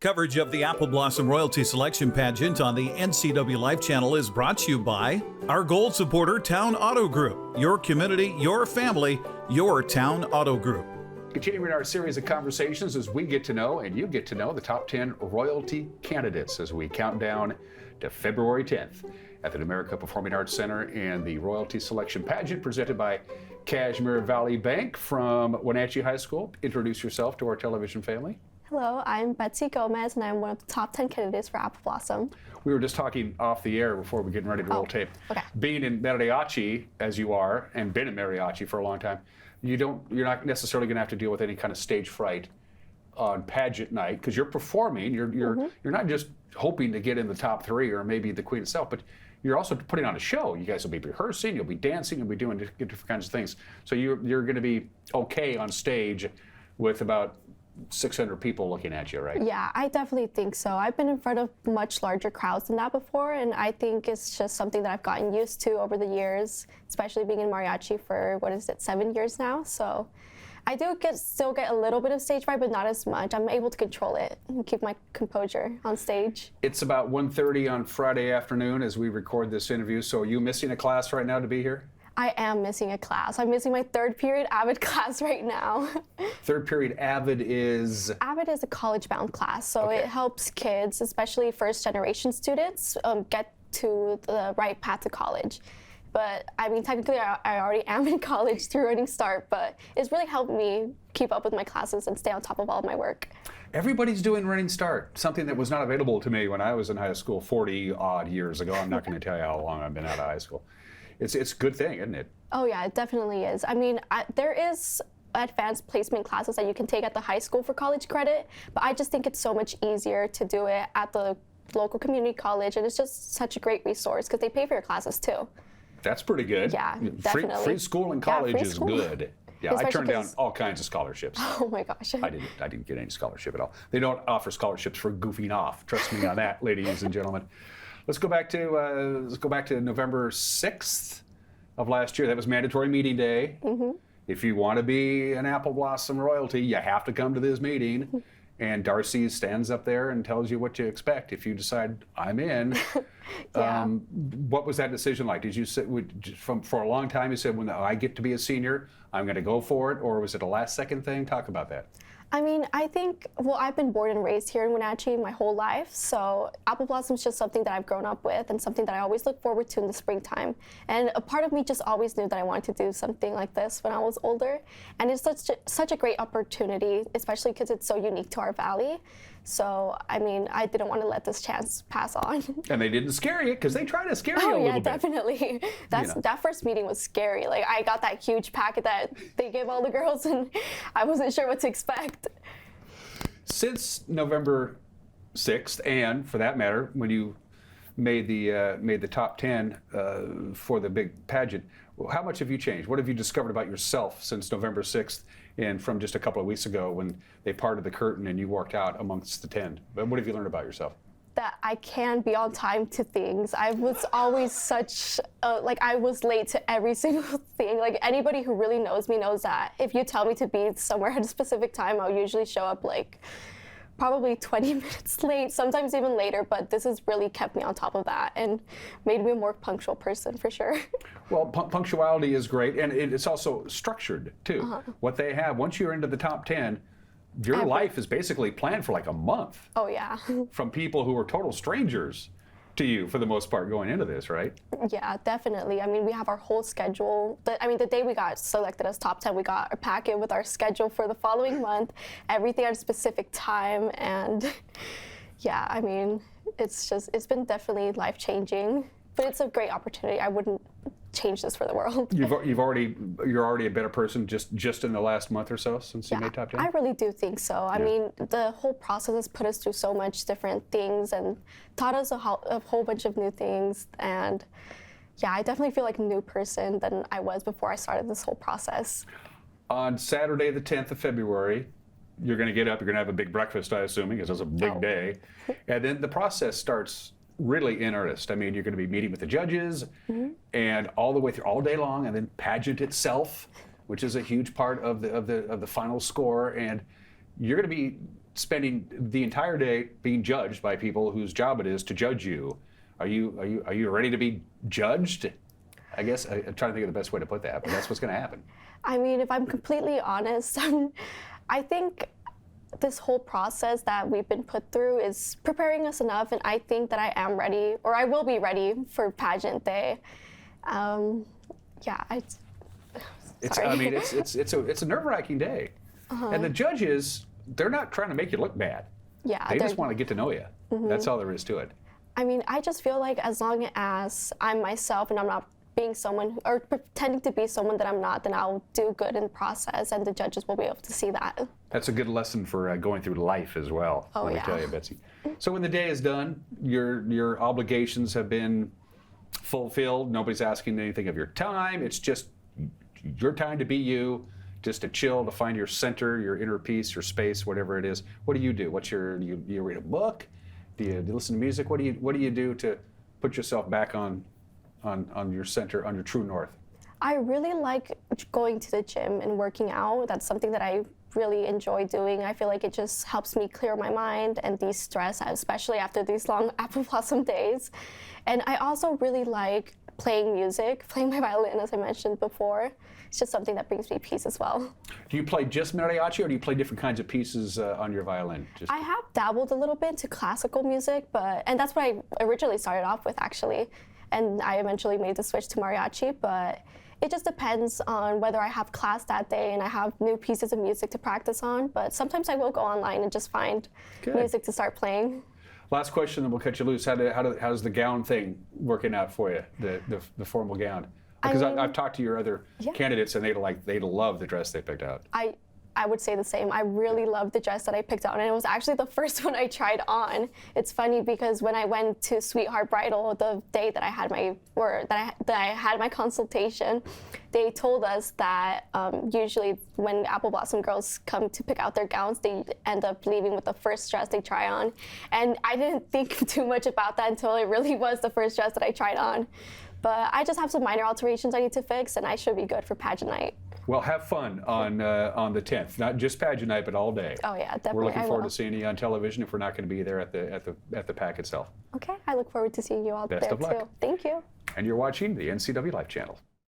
Coverage of the Apple Blossom Royalty Selection Pageant on the NCW Life Channel is brought to you by our gold supporter, Town Auto Group. Your community, your family, your Town Auto Group. Continuing our series of conversations as we get to know and you get to know the top 10 royalty candidates as we count down to February 10th at the America Performing Arts Center and the Royalty Selection Pageant presented by Cashmere Valley Bank from Wenatchee High School. Introduce yourself to our television family. Hello, I'm Betsy Gomez, and I'm one of the top 10 candidates for Apple Blossom. We were just talking off the air before we getting ready to roll tape. Okay. Being in Mariachi, as you are, and been in Mariachi for a long time, you're not necessarily going to have to deal with any kind of stage fright on pageant night because you're performing. You're not just hoping to get in the top 3 or maybe the queen itself, but you're also putting on a show. You guys will be rehearsing, you'll be dancing, you'll be doing different kinds of things. So you're going to be okay on stage with about 600 people looking at you, right? Yeah, I definitely think so. I've been in front of much larger crowds than that before, and I think it's just something that I've gotten used to over the years, especially being in mariachi for, 7 years now. So I do still get a little bit of stage fright, but not as much. I'm able to control it and keep my composure on stage. It's about 1:30 on Friday afternoon as we record this interview. So are you missing a class right now to be here? I am missing a class. I'm missing my third period AVID class right now. Third period AVID is? AVID is a college-bound class, so Okay. it helps kids, especially first-generation students, get to the right path to college. But I mean, technically, I already am in college through Running Start, but it's really helped me keep up with my classes and stay on top of all of my work. Everybody's doing Running Start, something that was not available to me when I was in high school 40-odd years ago. I'm not going to tell you how long I've been out of high school. It's a good thing, isn't it? Oh yeah, it definitely is. I mean, there is advanced placement classes that you can take at the high school for college credit, but I just think it's so much easier to do it at the local community college, and it's just such a great resource because they pay for your classes too. That's pretty good. Yeah, definitely. Free school in college free is school. good. Yeah, I Especially turned down 'cause- all kinds of scholarships. Oh my gosh. I didn't get any scholarship at all. They don't offer scholarships for goofing off. Trust me on that, ladies and gentlemen. Let's go back to November 6th of last year. That was mandatory meeting day. If you want to be an Apple Blossom royalty, you have to come to this meeting. And Darcy stands up there and tells you what to expect if you decide I'm in. Yeah. What was that decision like? Did you say for a long time you said when I get to be a senior, I'm going to go for it, or was it a last second thing? Talk about that. I mean, I think, I've been born and raised here in Wenatchee my whole life, so Apple Blossom is just something that I've grown up with and something that I always look forward to in the springtime. And a part of me just always knew that I wanted to do something like this when I was older. And it's such a great opportunity, especially because it's so unique to our valley. So, I mean, I didn't want to let this chance pass on. And they didn't scare you, because they try to scare you a Oh little yeah, bit. definitely. That first meeting was scary. Like, I got that huge packet that they give all the girls, and I wasn't sure what to expect. Since November 6th, and for that matter, when you made the top 10 for the big pageant, how much have you changed? What have you discovered about yourself since November 6th and from just a couple of weeks ago when they parted the curtain and you walked out amongst the 10? What have you learned about yourself? That I can be on time to things. I was always such, I was late to every single thing. Like, anybody who really knows me knows that if you tell me to be somewhere at a specific time, I'll usually show up probably 20 minutes late, sometimes even later, but this has really kept me on top of that and made me a more punctual person for sure. Well, punctuality is great, and it's also structured too. What they have, once you're into the top 10, your life is basically planned for like a month. Oh yeah. From people who are total strangers to you for the most part going into this, right? Yeah, definitely. I mean, we have our whole schedule. The day we got selected as top 10, we got a packet with our schedule for the following month, everything at a specific time, and yeah, I mean, it's been definitely life-changing, but it's a great opportunity. I wouldn't change this for the world. You're already a better person just in the last month or so since you made top 10? I really do think so. I mean, the whole process has put us through so much different things and taught us a whole bunch of new things. And yeah, I definitely feel like a new person than I was before I started this whole process. On Saturday, the 10th of February, you're going to get up, you're going to have a big breakfast, I assume, because it's a big day. And then the process starts really in earnest. I mean, you're going to be meeting with the judges and all the way through, all day long, and then pageant itself, which is a huge part of the final score. And you're going to be spending the entire day being judged by people whose job it is to judge you. Are you ready to be judged? I guess I'm trying to think of the best way to put that, but that's what's going to happen. I mean, if I'm completely honest, I think this whole process that we've been put through is preparing us enough, and I think that I am ready, or I will be ready for pageant day. Sorry. I mean, it's a nerve-wracking day, and the judges, they're not trying to make you look bad. Yeah, they just want to get to know you. That's all there is to it. I mean, I just feel like as long as I'm myself and I'm not being someone or pretending to be someone that I'm not, then I'll do good in the process, and the judges will be able to see that. That's a good lesson for going through life as well. Oh, let me tell you, Betsy. So when the day is done, your obligations have been fulfilled. Nobody's asking anything of your time. It's just your time to be you, just to chill, to find your center, your inner peace, your space, whatever it is. What do? You read a book? Do you listen to music? What do you do to put yourself back on your center, on your true north? I really like going to the gym and working out. That's something that I really enjoy doing. I feel like it just helps me clear my mind and de-stress, especially after these long apple blossom days. And I also really like playing music, playing my violin, as I mentioned before. It's just something that brings me peace as well. Do you play just mariachi, or do you play different kinds of pieces on your violin? I have dabbled a little bit into classical music, and that's what I originally started off with, actually. And I eventually made the switch to mariachi, but it just depends on whether I have class that day and I have new pieces of music to practice on. But sometimes I will go online and just find music to start playing. Last question, then we'll cut you loose. How's the gown thing working out for you, the formal gown? Because I've talked to your other candidates, and they'd love the dress they picked out. I would say the same. I really loved the dress that I picked out, and it was actually the first one I tried on. It's funny because when I went to Sweetheart Bridal, the day that I had my consultation, they told us that usually when Apple Blossom girls come to pick out their gowns, they end up leaving with the first dress they try on. And I didn't think too much about that until it really was the first dress that I tried on. But I just have some minor alterations I need to fix, and I should be good for pageant night. Well, have fun on the 10th. Not just pageant night, but all day. Oh yeah, definitely. We're looking forward to seeing you on television if we're not going to be there at the pack itself. Okay, I look forward to seeing you all Best there of luck. too. Thank you. And you're watching the NCW Life Channel.